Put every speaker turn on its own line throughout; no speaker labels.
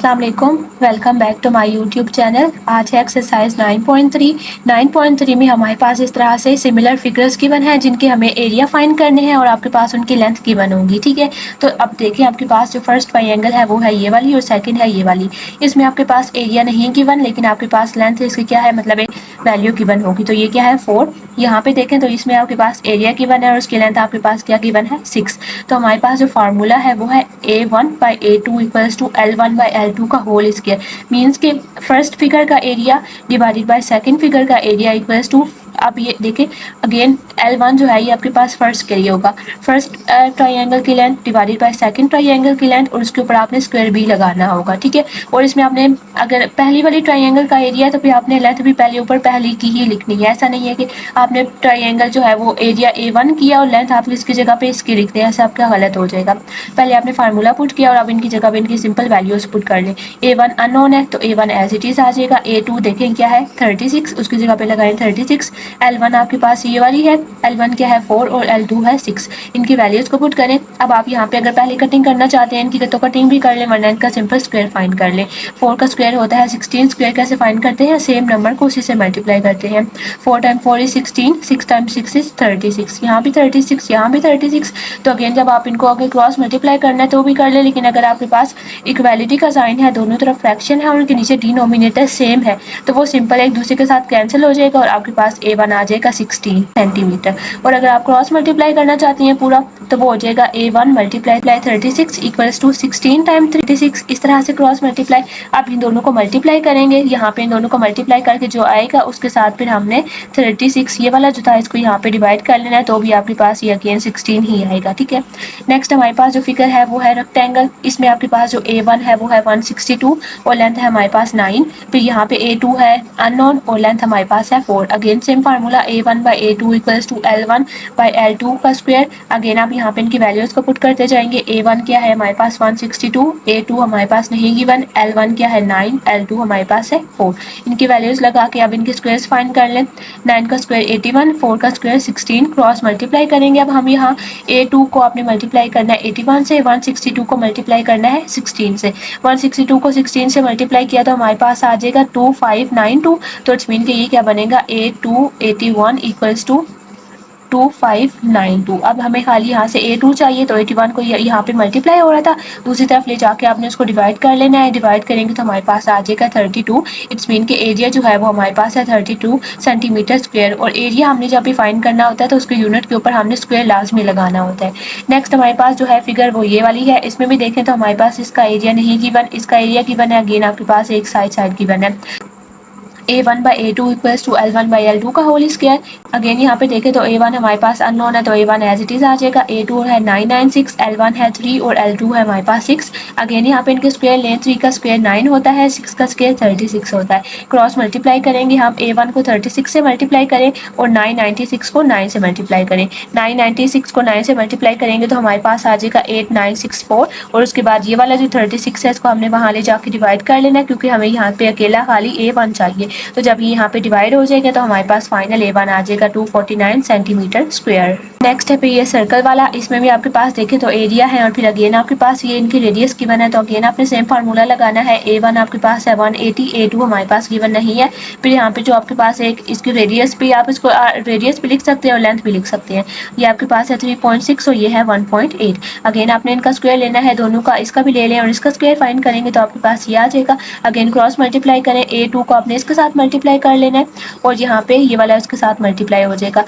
अस्सलाम वालेकुम, welcome back to my YouTube channel. आज है एक्सरसाइज 9.3 में हमारे पास इस तरह से सिमिलर फिगर्स गिवन है जिनके हमें एरिया फाइंड करने हैं और आपके पास उनकी लेंथ गिवन होगी। ठीक है, तो अब देखिए आपके पास जो फर्स्ट ट्रायंगल है वो है ये वाली और सेकंड है ये वाली। इसमें आपके पास एरिया नहीं गिवन लेकिन आपके पास लेंथ इसकी क्या है, मतलब एक वैल्यू गिवन होगी। तो ये क्या है 4। यहाँ पे देखें तो इसमें आपके पास एरिया गिवन है और उसकी लेंथ आपके पास क्या गिवन है 6। तो हमारे पास जो फार्मूला है वो है A1/A2 इक्वल्स टू L1/L2 का होल स्क्वायर। मीन्स के फर्स्ट फिगर का area divided by second figure का एरिया इक्वल्स टू, अब ये देखें अगेन L1 जो है ये आपके पास फर्स्ट के लिए होगा, फर्स्ट ट्रायंगल की length divided by second triangle की लेंथ और उसके ऊपर आपने स्क्वायर भी लगाना होगा। ठीक है, और इसमें आपने अगर पहली वाली ट्रायंगल का एरिया तो फिर आपने लेंथ भी पहले ऊपर पहली की ही लिखनी है। ऐसा नहीं है कि आपने ट्रायंगल जो है वो एरिया A1 किया और लेंथ आप इसकी जगह पे इसकी लिखते हैं, ऐसा आपका गलत हो जाएगा। पहले आपने फार्मूला पुट किया और अब इनकी जगह पे इनकी सिंपल वैल्यूज पुट कर लें। A1 अननोन है तो A1 एज इट इज आ जाएगा। A2 देखें क्या है 36, उसकी जगह पे लगाएं 36। L1 आपके पास ये वाली है, L1 क्या है 4 और L2 है 6। इनकी वैल्यूज को पुट करें। अब आप यहाँ पे अगर पहले कटिंग करना चाहते हैं इनकी तो कटिंग भी कर लें वरना इनका सिंपल स्क्वायर फाइंड कर लें। 4 का स्क्वायर होता है 16, स्क्वायर कैसे फाइंड करते हैं, सेम नंबर को उसी से मल्टीप्लाई करते हैं। 4 टाइम 4 इज 16, 6 टाइम 6 इज 36, यहाँ भी 36 यहाँ भी 36। तो अगेन जब आप इनको आगे क्रॉस मल्टीप्लाई करना है तो भी कर ले, लेकिन अगर आपके पास इक्वालिटी का साइन है, दोनों तरफ फ्रैक्शन है और उनके नीचे डिनोमिनेटर सेम है तो वो सिंपल एक दूसरे के साथ कैंसिल हो जाएगा और आपके पास A1 आ जाएगा 16 सेंटीमीटर। और अगर आप क्रॉस मल्टीप्लाई करना चाहती हैं पूरा तो वो हो जाएगा A1 multiply 36 equals to 16 time 36। इस तरह से क्रॉस मल्टीप्लाई आप इन दोनों को मल्टीप्लाई करेंगे, यहाँ पे इन दोनों को मल्टीप्लाई करके जो आएगा उसके साथ फिर हमने 36 ये वाला जो था इसको यहाँ पे डिवाइड कर लेना है तो भी आपके पास ये अगेन 16 ही आएगा। ठीक है, नेक्स्ट हमारे पास जो फिगर है वो है रेक्टेंगल। इसमें आपके पास जो A1 है वो है 162 और लेंथ है हमारे पास 9। फिर यहाँ पे A2 है अननोन और लेंथ हमारे पास है 4। Again same formula A1/A2 equals to L1/L2 का स्क्वायर। अगेन आप यहाँ पे इनकी वैल्यूज को पुट करते जाएंगे। A1 क्या है हमारे पास 162, A2 हमारे पास नहीं गिवन, L1 क्या है 9, L2 हमारे पास है 4। इनकी वैल्यूज लगा के अब इनके स्क्वायर्स फाइंड कर लें। 9 का स्क्वायर 81, 4 का स्क्वायर 16, क्रॉस मल्टीप्लाई करेंगे। अब हम यहाँ A2 को आपने मल्टीप्लाई करना है 81 से, 162 को मल्टीप्लाई करना है 16 से। 162 को 16 से मल्टीप्लाई किया तो हमारे पास आ जाएगा 2592। तो इट्स मीन कि ये क्या बनेगा A281 इक्वल्स टू 2592। अब हमें खाली यहाँ से A2 चाहिए तो 81 को यहाँ पे मल्टीप्लाई हो रहा था, दूसरी तरफ ले जाके आपने उसको डिवाइड कर लेना है। डिवाइड करेंगे तो हमारे पास आ जाएगा 32। इट्स मीन कि एरिया जो है वो हमारे पास है 32 सेंटीमीटर स्क्वायर। और एरिया हमने जब भी फाइंड करना होता है तो उसके यूनिट के ऊपर हमने स्क्वायर लाजमी लगाना होता है। नेक्स्ट हमारे पास जो है फिगर वो ये वाली है। इसमें भी देखें तो हमारे पास इसका एरिया नहीं गिवन, इसका एरिया गिवन है। अगेन आपके पास एक साइड गिवन है A1/A2 इक्वल्स टू L1/L2 का होल स्क्वायर। अगेन यहाँ पे देखें तो A1 हमारे पास अननोन है तो A1 एज इट इज आ जाएगा। A2 है 996, L1 है 3 और L2 है हमारे पास 6। अगेन यहाँ पे इनके स्क्वायर लें, 3 का स्क्वायर 9 होता है, 6 का स्क्वायर 36 होता है। क्रॉस मल्टीप्लाई करेंगे हम, A1 को 36 से मल्टीप्लाई करें और 996 को 9 से मल्टीप्लाई करें। 996 को 9 से मल्टीप्लाई करेंगे तो हमारे पास आ जाएगा 8964 और उसके बाद ये वाला जो 36 है इसको हमने वहाँ ले जाके डिवाइड कर लेना है क्योंकि हमें यहाँ पे अकेला खाली A1 चाहिए। तो जब ये यहाँ पे डिवाइड हो जाएगा तो हमारे पास फाइनल A1 आ जाएगा 249 सेंटीमीटर स्क्वायर। नेक्स्ट है पे ये सर्कल वाला। इसमें भी आपके पास देखें तो एरिया है और फिर अगेन आपके पास ये इनकी रेडियस गिवन है तो अगेन आपने सेम फार्मूला लगाना है। A1 आपके पास है 180, A2 हमारे पास गिवन नहीं है। फिर यहाँ पे जो आपके पास एक इसकी रेडियस भी, आप इसको रेडियस भी लिख सकते हैं और लेंथ भी लिख सकते हैं। ये आपके पास है 3.6 और ये है 1.8। अगेन आपने इनका स्क्वायर लेना है दोनों का, इसका भी ले लें और इसका स्क्वायर फाइंड करेंगे तो आपके पास ये आ जाएगा। अगेन क्रॉस मल्टीप्लाई करें, A2 को आपने इसके साथ मल्टीप्लाई कर लेना है और यहाँ पे ये वाला इसके साथ मल्टीप्लाई हो जाएगा।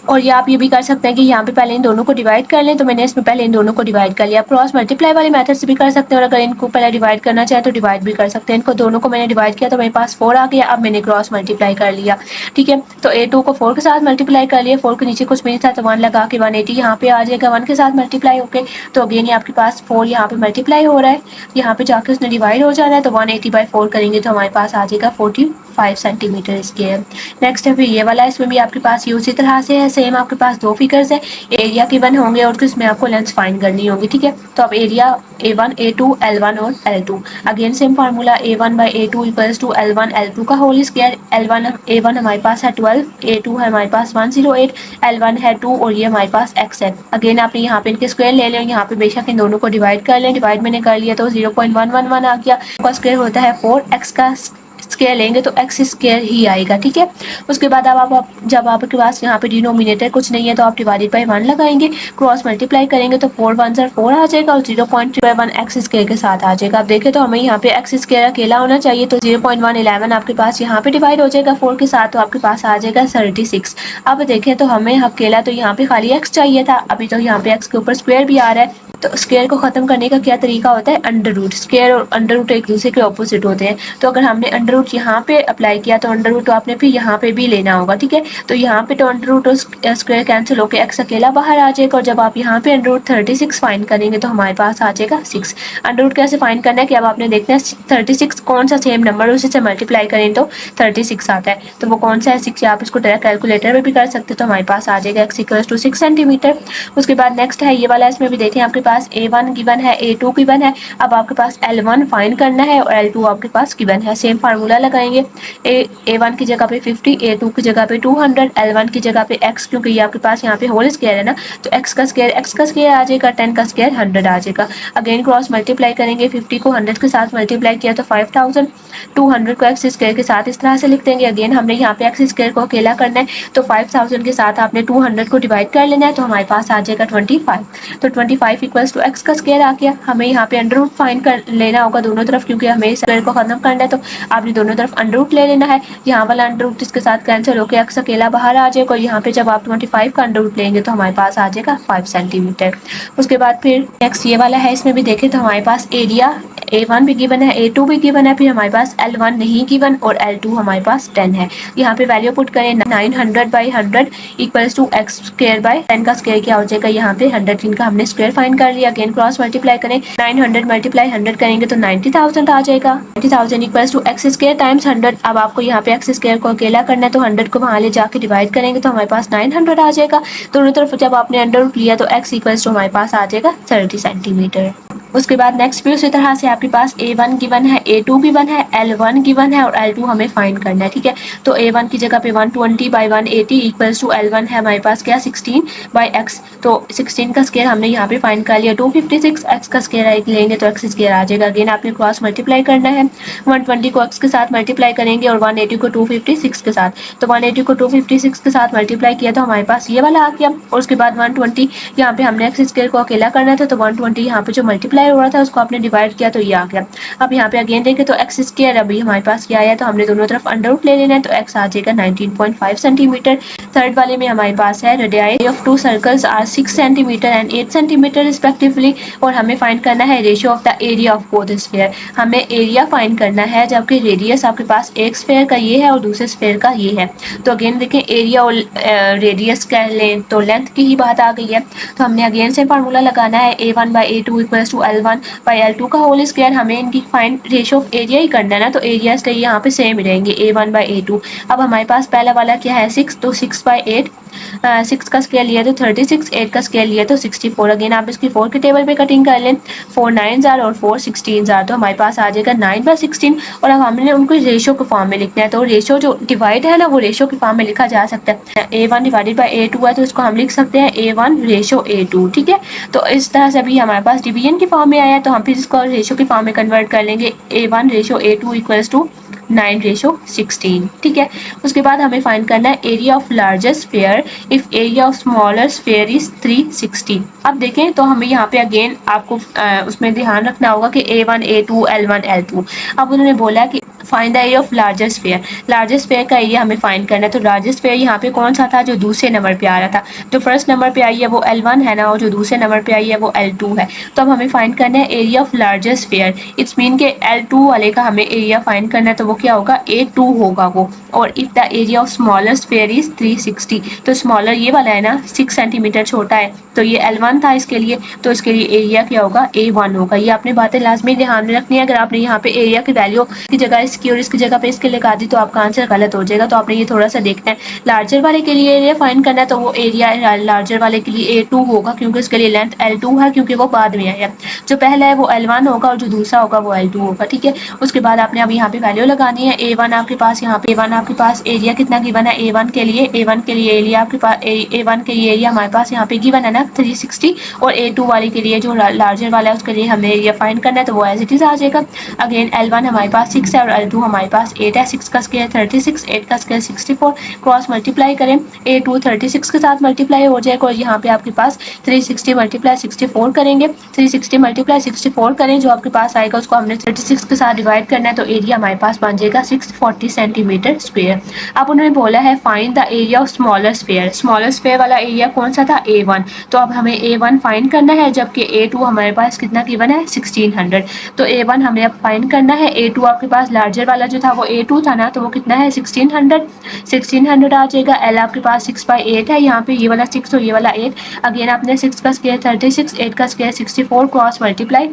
और ये आप ये भी कर सकते हैं कि यहाँ पे पहले इन दोनों को डिवाइड कर लें, तो मैंने इसमें पहले इन दोनों को डिवाइड कर लिया। क्रॉस मल्टीप्लाई वाले मेथड से भी कर सकते हैं और अगर इनको पहले डिवाइड करना चाहे तो डिवाइड भी कर सकते हैं। इनको दोनों को मैंने डिवाइड किया तो मेरे पास 4 आ गया। अब मैंने क्रॉस मल्टीप्लाई कर लिया। ठीक है, तो A2 को 4 के साथ मल्टीप्लाई कर लिया, 4 के नीचे कुछ भी नहीं था तो 1 लगा के 180 यहाँ पे आ जाएगा 1 के साथ मल्टीप्लाई होके। तो अगेन ये आपके पास 4 यहाँ पे मल्टीप्लाई हो रहा है, यहाँ पे जाके उसने डिवाइड हो जाना है तो 180/4 करेंगे तो हमारे पास आ जाएगा 45 सेंटीमीटर स्क्वायर। नेक्स्ट है फिर ये वाला, इसमें भी आपके पास ये उसी तरह से है, सेम आपके पास दो फिगर्स है, एरिया गिवन होंगे और इसमें आपको लेंथ फाइंड करनी होगी, ठीक है। तो अब एरिया A1, A2, L1 और L2, again same formula A1 by A2 equals to L1 L2 का होल स्क्वायर। L1 A1 हमारे पास है 12, A2 है हमारे पास 108, L1 है 2 और ये हमारे पास x है। अगेन आपने यहाँ पे इनके स्क्वायर ले लें, यहाँ पे बेशक इन दोनों को डिवाइड कर लें, डिवाइड मैंने कर लिया तो 0.111 आ गया। का स्क्वायर होता है 4x का स्क्वायर लेंगे तो x स्क्वायर ही आएगा, ठीक है। उसके बाद अब आप जब आपके पास यहाँ पे डिनोमिनेटर कुछ नहीं है तो आप डिवाइडेड बाई 1 लगाएंगे, क्रॉस मल्टीप्लाई करेंगे तो 4 1 4 आ जाएगा और 0.1 एक्स स्क्वायर के साथ आ जाएगा। आप देखें तो हमें यहाँ पे एक्स स्क्वायर अकेला होना चाहिए तो 0.111 आपके पास यहाँ पे डिवाइड हो जाएगा 4 के साथ, तो आपके पास आ जाएगा 36। अब देखें तो हमें अकेला तो यहाँ पे खाली x चाहिए था, अभी तो यहाँ पे x के ऊपर स्क्वायर भी आ रहा है। तो स्क्वायर को खत्म करने का क्या तरीका होता है, अंडर रूट। स्क्वायर और अंडर रूट एक दूसरे के ऑपोजिट होते हैं, तो अगर हमने अंडर रूट यहाँ पे अप्लाई किया तो अंडर रूट आपने फिर यहाँ पे भी लेना होगा, ठीक है। तो यहाँ पे तो अंडर रूट और स्क्वायर कैंसिल होकर एक्स अकेला बाहर आ जाएगा और जब आप यहाँ पे अंडर रूट 36 फाइंड करेंगे तो हमारे पास आ जाएगा 6। अंडर रूट कैसे फाइंड करना है कि अब आपने देखना है 36 कौन सा सेम नंबर उसी से मल्टीप्लाई करें तो 36 आता है, तो वो कौन सा है 6। आप इसको डायरेक्ट कैलकुलेटर में भी कर सकते हो, तो हमारे पास आ जाएगा x इक्वल्स टू 6 सेंटीमीटर। उसके बाद नेक्स्ट है ये वाला, इसमें भी देखें आपके पास A1 गिवन है, A2 गिवन है, अब आपके पास L1 फाइंड करना है और L2 आपके पास गिवन है। सेम फार्मूला लगाएंगे, A1 की जगह पे 50, A2 की जगह पे 200, L1 की जगह पे x, क्योंकि ये आपके पास यहाँ पे होल स्क्वायर है ना, तो x का स्क्वायर आ जाएगा, 10 का स्क्वायर 100 आ जाएगा। अगेन क्रॉस मल्टीप्लाई करेंगे, 50 को 100 के साथ मल्टीप्लाई किया तो 5000, 200 को x स्क्वायर के साथ इस तरह से लिख देंगे। अगेन हमने यहाँ पे x स्क्वायर को अकेला करना है तो 5000 के साथ आपने 200 को डिवाइड कर लेना है, तो हमारे पास आ जाएगा 25। तो 25 इक्वल्स टू x का स्क्वायर आ गया। हमें यहाँ पे अंडर रूट फाइंड कर लेना होगा दोनों तरफ, क्योंकि हमें स्क्वायर को खत्म करना है, तो आपने दोनों तरफ अंडर रूट ले लेना है। यहाँ वाला अंडर रूट इसके साथ कैंसिल होकर x अकेला बाहर आ जाएगा और यहाँ पे जब आप 25 का अंडर रूट लेंगे तो हमारे पास आ जाएगा 5 सेंटीमीटर। उसके बाद फिर नेक्स्ट ये वाला है, इसमें भी देखें तो हमारे पास एरिया A1 भी गिवन है, A2 भी गिवन है, फिर हमारे पास L1 नहीं गिवन और L2 हमारे पास 10 है। यहाँ पे वैल्यू पुट करें 900 by 100 equals to x square by 10 का स्क्वायर क्या हो जाएगा, यहाँ पे 100 इनका हमने स्क्वायर फाइंड कर लिया। अगेन क्रॉस मल्टीप्लाई करें, 900 मल्टीप्लाई 100 करेंगे तो 90,000 आ जाएगा। 90,000 equals to x square times 100। अब आपको यहाँ पे एक्स स्क्वायर को अकेला करना है तो 100 को वहाँ ले जाके डिवाइड करेंगे तो हमारे पास 900 आ जाएगा। दोनों तरफ जब आपने अंडर रूट लिया तो एक्स इक्वल्स टू हमारे पास आ जाएगा 30 सेंटीमीटर। उसके बाद नेक्स्ट भी उसी तरह से आपके पास A1 गिवन है, A2 गिवन है, L1 गिवन है और L2 हमें फाइंड करना है, ठीक है। तो A1 की जगह पे 120 बाई 180 इक्वल्स टू L1 है हमारे पास क्या 16 बाई x, तो 16 का स्क्वायर हमने यहाँ पे फाइंड कर लिया। 256 x का स्क्वायर लेंगे तो x स्क्वायर आ जाएगा। अगेन आपने क्रॉस मल्टीप्लाई करना है, 120 को x के साथ मल्टीप्लाई करेंगे और 180 को 256 के साथ, तो 180 को 256 के साथ मल्टीप्लाई किया तो हमारे पास ये वाला आ गया। और उसके बाद 120 यहाँ पे हमने x स्क्वायर को अकेला करना था तो 120 यहाँ पे जो मल्टीप्लाई हो रहा था उसको आपने डिवाइड किया तो ये आ गया। अब यहाँ पे अगेन देखें तो एक्स स्क्वायर अभी हमारे पास क्या आया, तो हमने दोनों तरफ अंडर रूट ले लेना है तो एक्स आ जाएगा 19.5 सेंटीमीटर। थर्ड वाले में हमारे पास है radii of two circles are 6 centimetre and 8 centimetre respectively, और हमें फाइंड करना है ratio of the area of both sphere. हमें एरिया फाइंड करना है जबकि रेडियस आपके पास एक स्फीयर का ये है और दूसरे स्फीयर का ये है। तो अगेन देखें एरिया और रेडियस कह लें तो लेंथ की ही बात आ गई है, तो हमने अगेन से फार्मूला लगाना है A1 by A2 equals to L1 by L2 का होल स्क्वायर। हमें इनकी फाइंड रेशियो ऑफ एरिया ही करना है ना, तो एरिया इसलिए यहाँ पे सेम रहेंगे A1 बाई A2। अब हमारे पास पहला वाला क्या है 6, तो 6 बाई 8, 6 का स्क्वायर लिया तो 36, 8 का स्क्वायर लिया तो 64। अगेन आप इसकी 4 के टेबल पे कटिंग कर लें, 4 9s और 4 16s, तो हमारे पास आ जाएगा 9 बाई 16। और अब हमने उनको रेशियो के फॉर्म में लिखना है, तो रेशियो जो डिवाइड है ना वो रेशियो के फॉर्म में लिखा जा सकता है। A1 डिवाइडेड बाई A2 है तो इसको हम लिख सकते हैं A1 रेशियो A2, ठीक है। तो इस तरह से अभी हमारे पास डिवीजन के फॉर्म में आया तो हम फिर इसको रेशियो के फॉर्म में कन्वर्ट कर लेंगे, A1 ratio A2 equals to 9 ratio 16, ठीक है। उसके बाद हमें फाइंड करना है area of largest sphere if area of smaller sphere is 360। अब देखें तो हमें यहाँ पे अगेन आपको उसमें ध्यान रखना होगा कि A1 A2 L1 L2। अब उन्होंने बोला कि find the area of largest sphere, largest sphere का एरिया हमें फाइंड करना है। तो लार्जेस्ट स्फीयर यहाँ पे कौन सा था, जो दूसरे नंबर पे आ रहा था। जो फर्स्ट नंबर पे आई है वो L1 है ना, और जो दूसरे नंबर पे आई है वो L2 है। तो अब हमें फाइंड करना है area of largest sphere, it's mean के L2 वाले का हमें एरिया फाइंड करना है, तो वो क्या होगा A2 होगा वो। और if the area of smaller sphere is 360, तो स्मॉलर ये वाला है ना 6 सेंटीमीटर छोटा है, तो ये L1 था इसके लिए, तो इसके लिए एरिया क्या होगा A1 होगा। ये आपने बातें लाजमी ध्यान में रखनी है। अगर आपने यहाँ पे एरिया की वैल्यू की जगह इसकी और इसकी जगह पे इसके लगा दी तो आपका आंसर गलत हो जाएगा। तो आपने ये थोड़ा सा देखना है। लार्जर वाले के लिए एरिया फाइंड करना है तो वो एरिया लार्जर वाले के लिए A2 होगा, क्योंकि उसके लिए लेंथ L2 है, क्योंकि वो बाद में आया। जो पहला है वो L1 होगा और जो दूसरा होगा वो L2 होगा, ठीक है। उसके बाद आपने अब यहाँ पे वैल्यू लगानी है। A1 आपके पास यहाँ पे A1 आपके पास एरिया कितना गिवन है A1 के लिए, A1 के लिए एरिया आपके पास A1 के लिए एरिया हमारे पास यहाँ पे गिवन है ना 360, और A2 वाले के लिए जो लार्जर वाला है उसके लिए हमें एरिया फाइंड करना है तो वो एज इट इज आ जाएगा। अगेन L1 हमारे पास 6 है और L2 हमारे पास 8 है। 6 का स्क्वायर 36, 8 का स्क्वायर 64, क्रॉस मल्टीप्लाई करें। A2 36 के साथ मल्टीप्लाई हो जाएगा और यहाँ पे आपके पास 360 मल्टीप्लाई 64 करेंगे। 360 मल्टीप्लाई 64 करें, जो आपके पास आएगा उसको हमने 36 के साथ डिवाइड करना है तो एरिया हमारे पास बन जाएगा 640 सेंटीमीटर स्क्वायर। अब उन्होंने बोला है find the area of smaller sphere. Smaller sphere वाला एरिया कौन सा था A1, तो अब हमें A1 फाइंड करना है, जबकि A2 हमारे पास कितना गिवन है 1600। तो A1 हमें अब फाइंड करना है। A2 आपके पास लार्जर वाला जो था वो A2 था ना, तो वो कितना है 1600 आ जाएगा। L आपके पास 6/8 है, यहाँ पे ये वाला 6 और ये वाला 8। अगेन आपने 6 का स्क्वायर 36, 8 का square 64, cross multiply.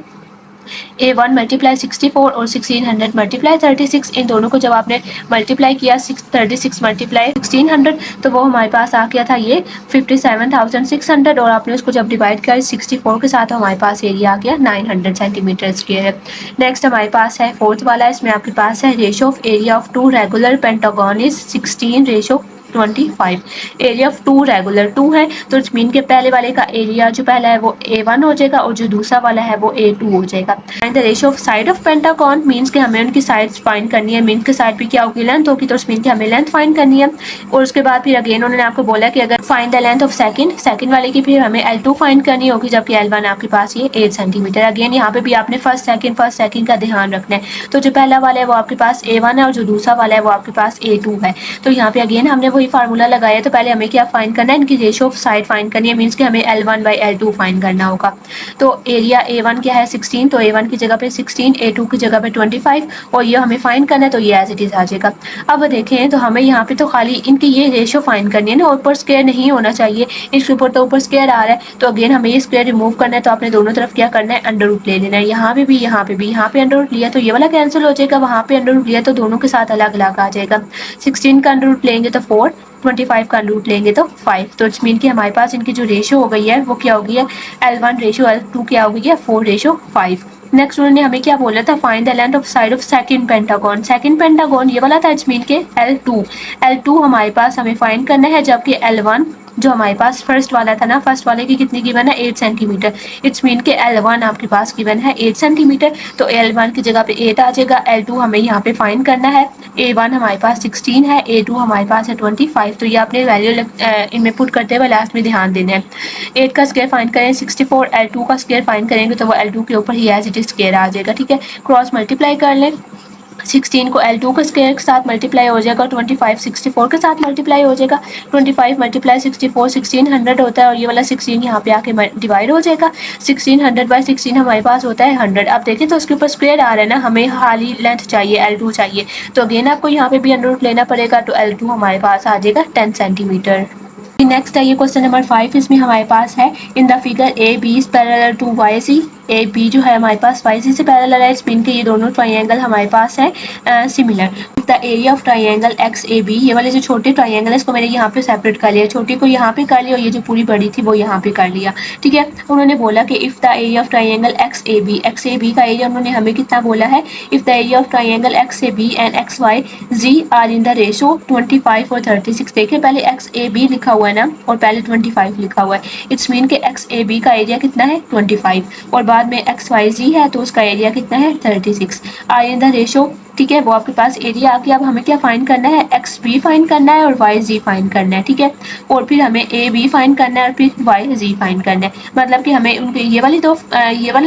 A1 multiply 64 और 1600 मल्टीप्लाई 36, इन दोनों को जब आपने मल्टीप्लाई किया 36 मल्टीप्लाई 1600 तो वो हमारे पास आ गया था ये 57,600, और आपने उसको जब डिवाइड किया 64 के साथ तो हमारे पास एरिया आ गया 900 सेंटीमीटर स्क्वायर है। नेक्स्ट हमारे पास है फोर्थ वाला, इसमें आपके पास है ratio of area of two regular pentagon is 16:25। Area of two regular 2 है तो इट्स मीन के पहले वाले का एरिया जो पहला है वो A1 हो जाएगा और जो दूसरा वाला है वो A2 हो जाएगा। And the ratio of side of pentagon means के हमें उनकी साइड्स फाइंड करनी है। मीन्स के साइड भी क्या होगी लेंथ होगी, तो उस मीन के हमें लेंथ फाइंड करनी है। और उसके बाद फिर अगेन उन्होंने आपको बोला कि अगर find the length of second वाले की फिर हमें L2 फाइंड करनी होगी, जबकि L1 आपके पास ये 8 सेंटीमीटर। अगेन यहाँ पे भी आपने फर्स्ट सेकंड का ध्यान रखना है। तो जो पहला वाला है वो आपके पास A1 है और जो दूसरा वाला है वो आपके पास A2 है। तो यहाँ पे अगेन हमने वही फार्मूला लगाया, तो पहले हमें क्या फाइंड करना है, इनकी रेशियो ऑफ साइड फाइंड करनी है। मीन्स कि हमें L1/L2 फाइंड करना होगा। तो एरिया A1 क्या है 16, तो A1 की जगह पे 16, A2 की जगह पे 25, और ये हमें फाइंड करना है तो ये एज इट इज आ जाएगा। अब देखें तो हमें यहाँ पे तो खाली इनकी ये रेशियो फाइंड करनी है ना, ऊपर स्क्वायर नहीं होना चाहिए। इसके ऊपर तो ऊपर स्क्वायर आ रहा है, तो अगेन हमें ये स्क्वायर रिमूव करना है। तो आपने दोनों तरफ क्या करना है, अंडर रूट ले लेना है। यहाँ पे भी यहाँ पे अंडर रूट लिया तो ये वाला कैंसिल हो जाएगा, वहाँ पे अंडर रूट लिया तो दोनों के साथ अलग अलग आ जाएगा। 16 का अंडर रूट लेंगे तो 4, 25 का अंडर रूट लेंगे तो 5। तो इट्स मीन कि हमारे पास इनकी जो रेशियो हो गई है वो क्या हो गई है, L1 रेशियो L2 क्या हो गई है 4:5। नेक्स्ट उन्होंने हमें क्या बोला था, find the length of side of second pentagon. Second pentagon ये वाला था, इट्स मीन के L2 हमारे पास हमें फाइंड करना है, जबकि L1 जो हमारे पास फर्स्ट वाला था ना, फर्स्ट वाले की कितनी गिवन है 8 सेंटीमीटर। इट्स मीन के L1 आपके पास गिवन है 8 सेंटीमीटर, तो L1 की जगह पे 8 आ जाएगा। L2 हमें यहाँ पे फाइंड करना है। A1 हमारे पास 16 है, A2 हमारे पास है 25। तो ये आपने वैल्यू इनमें पुट करते हुए लास्ट में ध्यान देना है। 8 का स्क्वायर फाइंड करें 64, L2 का स्क्वायर फाइंड करेंगे तो वो L2 के ऊपर ही एज इट इज स्क्वायर आ जाएगा, ठीक है। क्रॉस मल्टीप्लाई कर लें, 16 को L2 के स्क्वायर के साथ मल्टीप्लाई हो जाएगा, 25 64 के साथ मल्टीप्लाई हो जाएगा। 25 मल्टीप्लाई 64 1600 होता है, और ये वाला 16 यहाँ पे आके डिवाइड हो जाएगा। 1600/16 हमारे पास होता है 100। अब देखें तो उसके ऊपर स्क्वायर आ रहा है ना, हमें खाली लेंथ चाहिए L2 चाहिए, तो अगेन आपको यहाँ पे भी अंडर रूट लेना पड़ेगा। तो L2 हमारे पास आ जाएगा 10 सेंटीमीटर। नेक्स्ट है ये क्वेश्चन नंबर 5, इसमें हमारे पास है in the figure AB is parallel to YC। AB जो है हमारे पास YC से पैरेलल है, इस मीन के ये दोनों ट्राइंगल हमारे पास है similar. The area of triangle XAB, ये वाले जो छोटे ट्राइंगल है इसको मैंने यहाँ पे सेपरेट कर लिया, छोटी को यहाँ पे कर लिया और ये जो पूरी बड़ी थी वो यहाँ पे कर लिया, ठीक है। उन्होंने बोला कि if the area of triangle XAB का एरिया उन्होंने हमें कितना बोला है, if the area of triangle XAB and XYZ are in the ratio 25 और 36। देखिए पहले XAB लिखा हुआ है ना और पहले 25 लिखा हुआ है, इट्स मीन के XAB का एरिया कितना है 25, और बाद में XYZ है तो उसका एरिया कितना है 36। आर इन द रेशो, ठीक है, वो आपके पास एरिया आ गया। अब हमें क्या फाइंड करना है, XB फाइंड करना है और YZ फाइंड करना है, ठीक है। और फिर हमें AB फाइंड करना है और फिर YZ फाइंड करना है। मतलब कि हमें उनके ये वाली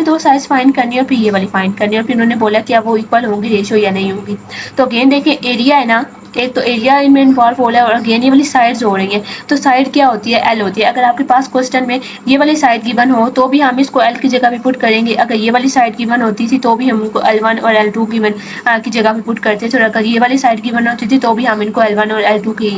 दो साइज फाइंड करनी है और फिर ये वाली फाइंड करनी है, और फिर उन्होंने बोला कि अब वो इक्वल होंगी रेशियो या नहीं होगी। तो अगेन देखिए एरिया है ना, एक तो एरिया में इन्वॉल्व हो रहा है और अगेन ये वाली साइड्स हो रही हैं। तो साइड क्या होती है? एल होती है। अगर आपके पास क्वेश्चन में ये वाली साइड गिवन हो तो भी हम इसको एल की जगह पे पुट करेंगे, अगर ये वाली साइड गिवन होती थी तो भी हम इनको L1 और L2 गिवन की जगह पे पुट करते थे, और अगर ये वाली साइड गिवन होती थी तो भी हम इनको L1 और L2 की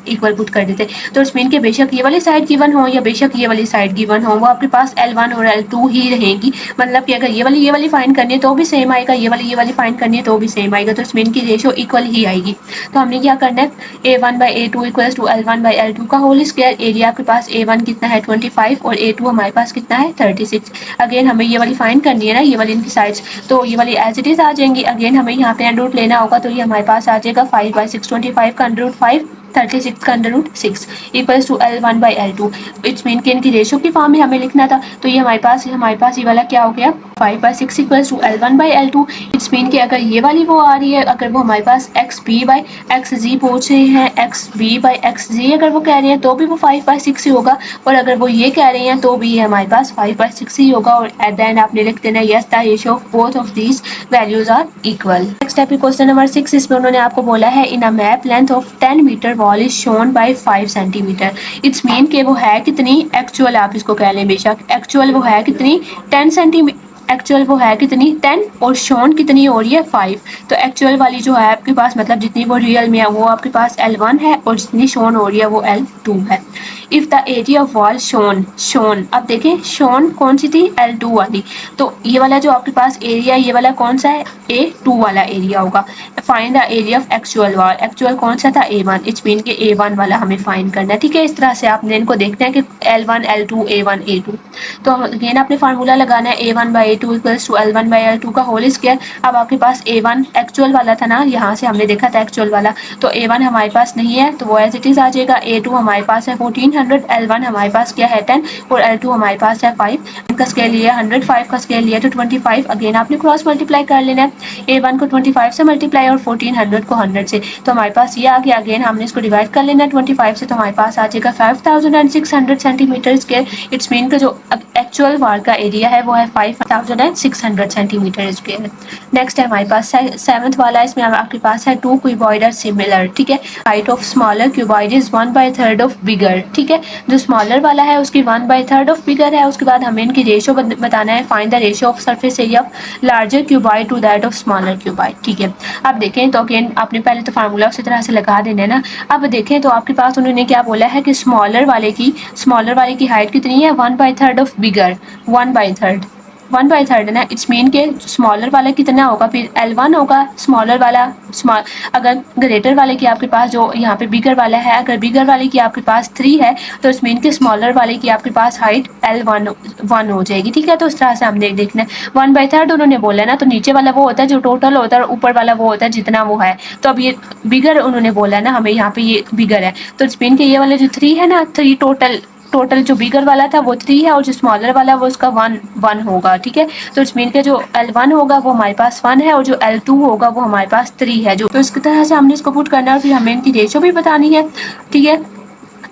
इक्वल पुट कर देते। तो इट्स मीन के बेशक ये वाली साइड गिवन हो या बेशक ये वाली साइड गिवन हो, वो आपके पास L1 और L2 ही रहेगी। मतलब कि अगर ये वाली फाइंड करनी है तो भी सेम आएगा, ये वाली फाइंड करनी है तो भी सेम आएगा। तो इट्स मीन की रेशो इक्वल ही आएगी। तो हमने क्या करना है, A1/A2 इक्वल्स टू L1/L2 का होल स्क्वायर। एरिया आपके पास A1 कितना है 25 और A2 हमारे पास कितना है 36। अगेन हमें ये वाली फाइंड करनी है ना, ये वाली इनकी साइड्स, तो ये वाली एज इट इज आ जाएंगी। अगेन हमें यहाँ पे अंडर रूट लेना होगा, तो ये हमारे पास आ जाएगा 5/6 25 का अंडर रूट 5, 36 का under root 6 equals to L1/L2। It's mean कि इनकी रेशो की फॉर्म में हमें लिखना था। तो ये हमारे पास ये वाला क्या हो गया 5/6 equals to L1/L2। It's mean कि अगर ये वाली वो आ रही है, अगर वो हमारे पास XB/XZ पूछ रहे हैं, XB/XZ अगर वो कह रहे हैं तो भी वो 5/6 ही होगा, और अगर वो ये कह रहे हैं तो भी ये हमारे पास 5/6 ही होगा। और एट द एंड आपने लिख देना yes the ratio of both of these values are equal. Next है क्वेश्चन नंबर 6। इसमें उन्होंने आपको बोला है in a map length of 10 metre wall is shown by 5 centimetre. It's mean कि वो है कितनी, एक्चुअल आप इसको कह लें, बेशक एक्चुअल वो है कितनी 10 सेंटीमीटर, एक्चुअल वो है कितनी 10 और शोन कितनी हो रही है 5। तो एक्चुअल वाली जो है आपके पास, मतलब जितनी वो रियल में है वो आपके पास L1 है और जितनी शोन हो रही है वो L2 है। If the area of wall shown, अब देखें शोन कौन सी थी, L2 वाली। तो ये वाला जो आपके पास एरिया, ये वाला कौन सा है, A2 वाला एरिया होगा। Find the area of actual wall, actual कौन सा था A1, इट्स मीन के A1 वाला हमें फाइंड करना है। ठीक है, इस तरह से आपने इनको देखना है कि L1 L2 A1 A2। तो अगेन आपने फार्मूला लगाना है A1/A2 इक्वल्स टू L1/L2 का होल स्क्वायर। अब आपके पास A1 एक्चुअल वाला था ना, यहाँ से हमने देखा था एक्चुअल वाला, तो A1 हमारे पास नहीं है तो वो एज इट इज आ जाएगा। A2 हमारे पास है 1400, L1 हमारे पास क्या है 10 और L2 हमारे पास है 5। इनका स्केल लिया 100, 5 का स्केल लिया तो 25। अगेन आपने क्रॉस मल्टीप्लाई कर लेना है, A1 को 25 से मल्टीप्लाई और 1400 को 100 से, तो हमारे पास ये आ गया। अगेन हमने इसको डिवाइड कर लेना है 25 से, तो हमारे पास आ जाएगा 5600 सेंटीमीटर स्क्वायर। इट्स मीन का जो एक्चुअल वॉल का एरिया है वो है 5600 सेंटीमीटर स्क्वायर। नेक्स्ट है हमारे पास 7th वाला, इसमें आपके पास है 2 क्यूबॉइड आर सिमिलर। ठीक है, height of smaller cuboid is 1/3 of bigger. ठीक है, जो स्मॉलर वाला है उसकी 1/3 ऑफ बिगर है। उसके बाद हमें इनकी रेशो बताना है, find the ratio of surface area of larger cuboid to that of smaller cuboid. ठीक है, अब देखें तो अगेन आपने पहले तो फार्मूला उसी तरह से लगा देना है ना। अब देखें तो आपके पास उन्होंने क्या बोला है कि स्मॉलर वाले की हाइट कितनी है 1/3 ऑफ बिगर, 1/3 है ना। इट्स मीन के स्मॉलर वाला कितना होगा, फिर L1 होगा स्मॉलर वाला। अगर ग्रेटर वाले की आपके पास जो यहाँ पे बिगर वाला है, अगर बिगर वाले की आपके पास 3 है तो इट्स मीन के स्मॉलर वाले की आपके पास हाइट L1 हो जाएगी। ठीक है, तो इस तरह से हमने देखना है। 1/3 उन्होंने बोला है ना, तो नीचे वाला वो होता है जो टोटल होता है और ऊपर वाला वो होता है जितना वो है। तो अब ये बिगर उन्होंने बोला है ना, हमें यहाँ पे ये बिगर है, तो इट्स मीन के ये वाले जो 3 है ना, 3 टोटल जो बिगर वाला था वो 3 है और जो स्मॉलर वाला वो उसका 1 होगा। ठीक है, तो इट्स मीन के जो L1 होगा वो हमारे पास 1 है और जो L2 होगा वो हमारे पास 3 है। जो तो इस तरह से हमने इसको पुट करना है और फिर हमें इनकी रेशो भी बतानी है। ठीक है,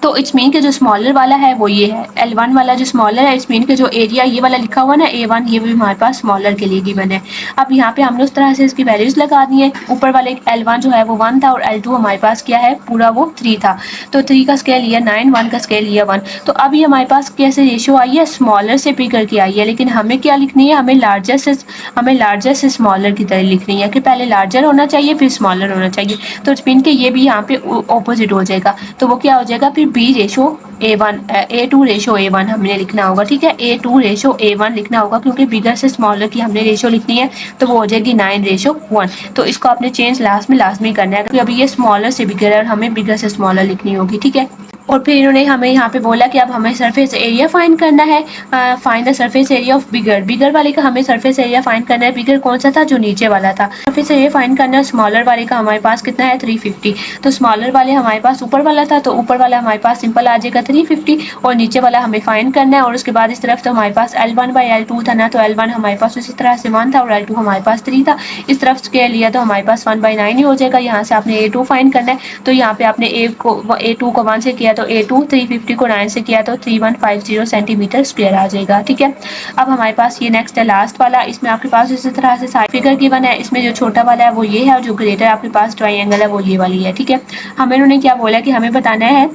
तो इट्स मीन के जो स्मॉलर वाला है वो ये है, L1 वाला जो स्मॉलर है, इट्स मीन के जो एरिया ये वाला लिखा हुआ ना A1, ये भी हमारे पास स्मॉलर के लिए गिवन है। अब यहाँ पे हमने उस तरह से इसकी वैल्यूज लगा दी है। ऊपर वाले L1 जो है वो 1 था और L2 हमारे पास क्या है पूरा वो 3 था, तो 3 का स्केल लिया 9, 1 का स्केल लिया 1। तो अब ये हमारे पास कैसे रेशियो आई है, स्मॉलर से बिगर की आई है, लेकिन हमें क्या लिखनी है, हमें लार्जर से स्मॉलर की तरह लिखनी है कि पहले लार्जर होना चाहिए फिर स्मॉलर होना चाहिए। तो इट्स मीन के ये भी यहाँ पे ऑपोजिट हो जाएगा, तो वो क्या हो जाएगा फिर A2 रेशो A1 हमने लिखना होगा। ठीक है, A2 रेशो A1 लिखना होगा क्योंकि बिगर से स्मॉलर की हमने रेशो लिखनी है, तो वो हो जाएगी 9:1। तो इसको आपने चेंज लास्ट में लाजमी करना है क्योंकि अभी ये स्मॉलर से बिगर है और हमें बिगर से स्मॉलर लिखनी होगी। ठीक है, और फिर इन्होंने हमें यहाँ पे बोला कि अब हमें सरफेस एरिया फाइंड करना है। Find the surface area of bigger वाले का हमें सरफेस एरिया फाइंड करना है। बिगर कौन सा था, जो नीचे वाला था। सरफेस एरिया फाइंड करना है स्मॉलर वाले का, हमारे पास कितना है 350। तो स्मॉलर वाले हमारे पास ऊपर वाला था, तो ऊपर वाला हमारे पास सिंपल आ जाएगा 350 और नीचे वाला हमें फाइंड करना है। और उसके बाद इस तरफ तो हमारे पास L1/L2 था ना, तो L1 हमारे पास उसी तरह से 1 था और L2 हमारे पास 3 था। इस तरफ स्केल लिया तो हमारे पास 1/9 ही हो जाएगा। यहाँ से आपने A2 फाइंड करना है, तो यहाँ पे आपने A2 को 1 से किया तो A2 350 को 9 से किया तो 3150 सेंटीमीटर स्क्वायर आ जाएगा। ठीक है, अब हमारे पास ये नेक्स्ट है लास्ट वाला। इसमें आपके पास इसी तरह से साइड फिगर गिवन है। इसमें जो छोटा वाला है वो ये है और जो ग्रेटर आपके पास ट्राइंगल है वो ये वाली है। ठीक है, हमें उन्होंने क्या बोला कि हमें बताना है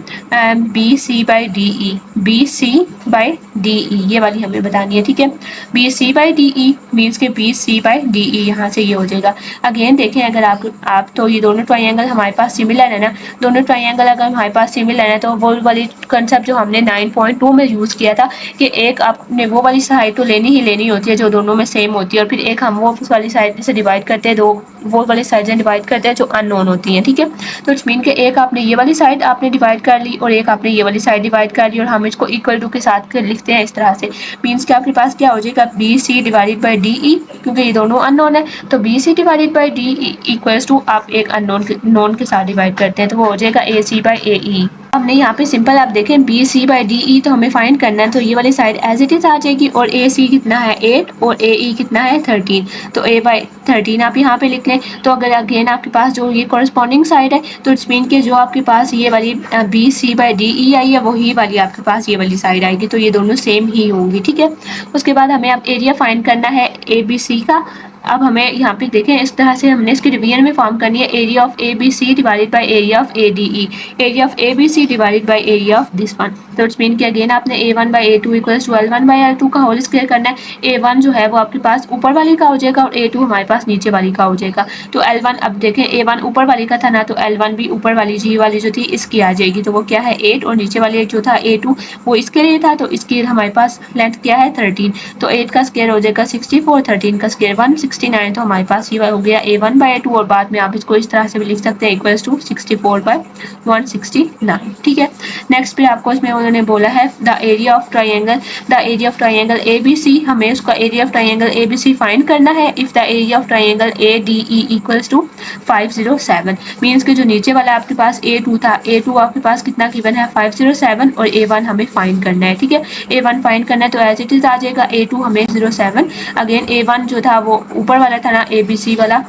BC/DE, BC/DE ये वाली हमें बतानी है। ठीक है, BC/DE मीन्स के BC/DE यहाँ से ये हो जाएगा। अगेन देखें, अगर आप तो ये दोनों ट्राइंगल हमारे पास सिमिलर है ना, दोनों ट्राइंगल अगर हमारे पास सिमिलर है तो वो वाली कंसेप्ट जो हमने 9.2 में यूज़ किया था कि एक आपने वो वाली साइड तो लेनी ही लेनी होती है जो दोनों में सेम होती है, और फिर एक हम वो वाली साइड से डिवाइड करते हैं, दो वो वाली साइड से डिवाइड करते हैं जो अननोन होती हैं। ठीक है, तो इट्स मीन के एक आपने ये वाली साइड आपने डिवाइड कर ली और एक आपने ये वाली साइड डिवाइड कर ली, और हम इसको इक्वल टू के साथ लिखते हैं इस तरह से। मीन्स कि आपके पास क्या हो जाएगा BC डिवाइडेड बाई DE, क्योंकि ये दोनों अननोन है तो BC divided by DE equals to आप एक नॉन के साथ डिवाइड करते हैं तो वो हो जाएगा AC/AE। हमने यहाँ पे सिंपल आप देखें BC/DE तो हमें फाइंड करना है, तो ये वाली साइड एज इट इज आ जाएगी और AC कितना है 8 और AE कितना है 13, तो A/13 आप यहाँ पे लिख लें। तो अगर अगेन आपके पास जो ये कॉरस्पॉन्डिंग साइड है तो इट्स मीन के जो आपके पास ये वाली BC/DE आई है वही वाली आपके पास ये वाली साइड आएगी, तो ये दोनों सेम ही होंगी। ठीक है, उसके बाद हमें अब एरिया फाइंड करना है ABC का। अब हमें यहाँ पे देखें इस तरह से हमने इसकी डिवीजन में फॉर्म करनी है, area of ABC divided by area of ADE, area of ABC divided by area of this one. तो इट्स मीन कि अगेन आपने A1/A2 इक्वल्स टू L1/L2 का होल स्क्वायर करना है। A1 जो है वो आपके पास ऊपर वाली का हो जाएगा और A2 हमारे पास नीचे वाली का हो जाएगा। तो L1 अब देखें A1 ऊपर वाली का था ना, तो L1 भी ऊपर वाली G वाली जो थी इसकी आ जाएगी, तो वो क्या है 8, और नीचे वाली जो था A2 वो इसके लिए था, तो इसकी हमारे पास लेंथ क्या है 13, तो 8 का स्क्वायर हो जाएगा 64, 13 का स्क्वायर 169, तो हमारे पास ये हो गया A1/A2, और बाद में आप इसको इस तरह से भी लिख सकते हैं इक्वल्स टू 64/169। ठीक है, नेक्स्ट पे आपको इसमें उन्होंने बोला है the area of triangle ABC, हमें उसका area of triangle ABC find करना है if the area of triangle ADE equals to 507। Means कि जो नीचे वाला आपके पास A2 था, A2 आपके पास कितना गिवन है 507, और A1 हमें फाइंड करना है। ठीक है, A1 फाइंड करना है तो एज इट इज आ जाएगा A2 हमें 07, अगेन A1 जो था वो ऊपर वाला था ना ABC वाला,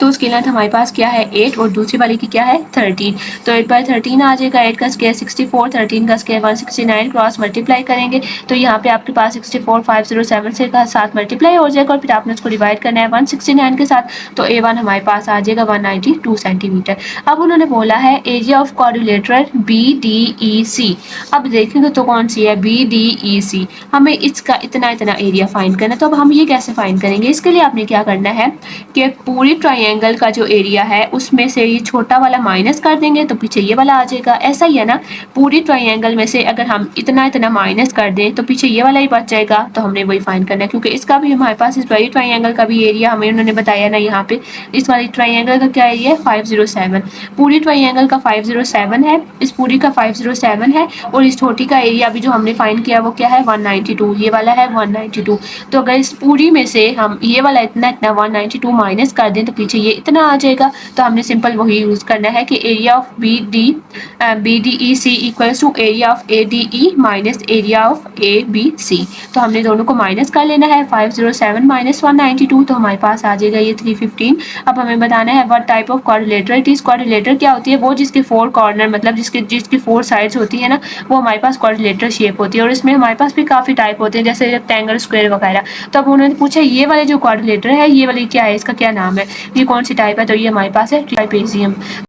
तो उसकी लेंथ हमारे पास क्या है 8 और दूसरी वाली की क्या है 13, तो 8/13 आ जाएगा। 8 का स्क्वायर 64, 13 का स्क्वायर 169, क्रॉस मल्टीप्लाई करेंगे तो यहाँ पे आपके पास 64507 से का साथ मल्टीप्लाई हो जाएगा और फिर आपने उसको डिवाइड करना है 169 के साथ, तो A1 हमारे पास आ जाएगा 192 सेंटीमीटर। अब उन्होंने बोला है एरिया ऑफ क्वाड्रिलेटरल BDEC। अब देखेंगे तो कौन सी है BDEC, हमें इसका इतना एरिया फाइंड करना है। तो अब हम ये कैसे फाइंड करेंगे, इसके लिए आपने क्या करना है कि पूरी ट्राइंगल का जो एरिया है उसमें से ये छोटा वाला माइनस कर देंगे तो पीछे ये वाला आ जाएगा। ऐसा ही है ना, पूरी ट्राइंगल में से अगर हम इतना माइनस कर दें तो पीछे ये वाला ही बच जाएगा, तो हमने वही फाइंड करना है क्योंकि इसका भी हमारे पास इस वाली ट्राइंगल का भी एरिया हमें उन्होंने बताया ना, यहाँ पे इस वाली ट्राइंगल का क्या एरिया है 507, पूरी ट्राइंगल का 507 है, इस पूरी का 507 है, और इस छोटी का एरिया भी जो हमने फाइंड किया वो क्या है 192, ये वाला है 192। तो अगर इस पूरी में से हम ये वाला इतना 192 माइनस कर दें तो पीछे ये इतना आ जाएगा, तो हमने सिंपल वही यूज करना है कि area of BDEC equals to area of ADE minus area of ABC। तो हमने दोनों को माइनस कर लेना है, 507 माइनस 192 तो हमारे पास आ जाएगा ये 315। अब हमें बताना है what type of quadrilateral it is. Quadrilateral क्या होती है, वो जिसके 4 कॉर्नर मतलब जिसकी 4 साइड्स होती है ना, वो हमारे पास क्वाड्रिलेटर शेप होती है, और इसमें हमारे पास भी काफी टाइप होते हैं जैसे रेक्टेंगल, स्क्वायर वगैरह। तो अब उन्होंने पूछा ये वाले जो क्वाड्रिलेटर है ये वाली क्या है, इसका क्या नाम है, ये कौन सी टाइप है, तो ये हमारे पास है ट्राइपेजियम।